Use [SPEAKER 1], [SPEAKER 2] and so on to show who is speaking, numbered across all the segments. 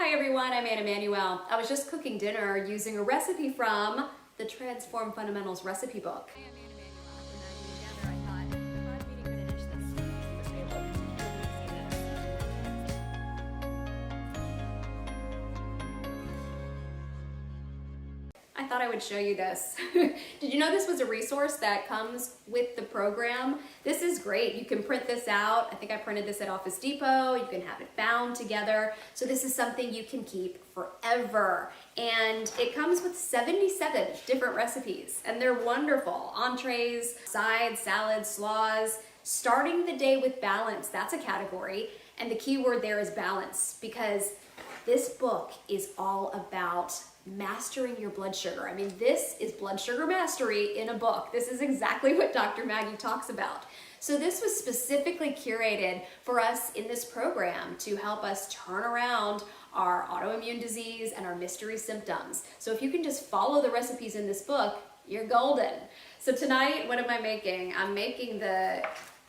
[SPEAKER 1] Hi everyone, I'm Anne Imanuel. I was just cooking dinner using a recipe from the Transform Fundamentals recipe book. I thought I would show you this. Did you know this was a resource that comes with the program? This is great. You can print this out. I think I printed this at Office Depot. You can have it bound together. So this is something you can keep forever. And it comes with 77 different recipes, and they're wonderful. Entrees, sides, salads, slaws. Starting the day with balance, that's a category. And the key word there is balance, because this book is all about mastering your blood sugar. I mean, this is blood sugar mastery in a book. This is exactly what Dr. Maggie talks about. So this was specifically curated for us in this program to help us turn around our autoimmune disease and our mystery symptoms. So if you can just follow the recipes in this book, you're golden. So tonight, what am I making? I'm making the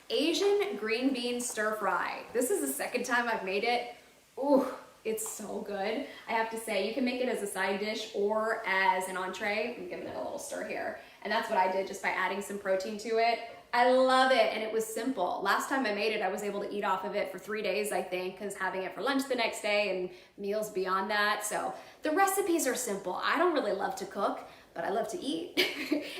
[SPEAKER 1] Asian green bean stir fry. This is the second time I've made it. Ooh. It's so good. I have to say, you can make it as a side dish or as an entree. I'm giving it a little stir here. And that's what I did just by adding some protein to it. I love it, and it was simple. Last time I made it, I was able to eat off of it for 3 days, I think, because having it for lunch the next day and meals beyond that. So the recipes are simple. I don't really love to cook, but I love to eat.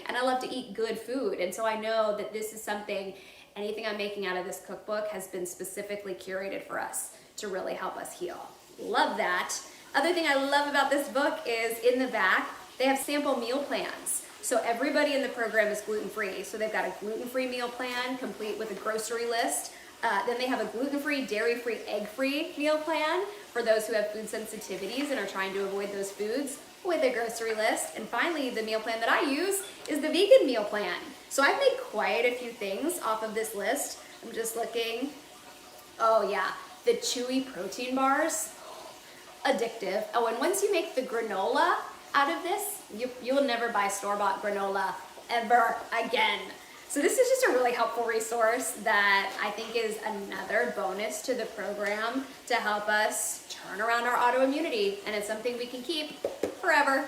[SPEAKER 1] And I love to eat good food. And so I know that this is something, anything I'm making out of this cookbook has been specifically curated for us to really help us heal. Love that. Other thing I love about this book is in the back, they have sample meal plans. So everybody in the program is gluten-free. So they've got a gluten-free meal plan complete with a grocery list. Then they have a gluten-free, dairy-free, egg-free meal plan for those who have food sensitivities and are trying to avoid those foods with a grocery list. And finally, the meal plan that I use is the vegan meal plan. So I've made quite a few things off of this list. I'm just looking. Oh yeah, the CHEWY protein bars. Addictive. Oh, and once you make the granola out of this, you'll never buy store-bought granola ever again. So this is just a really helpful resource that I think is another bonus to the program to help us turn around our autoimmunity, and it's something we can keep forever.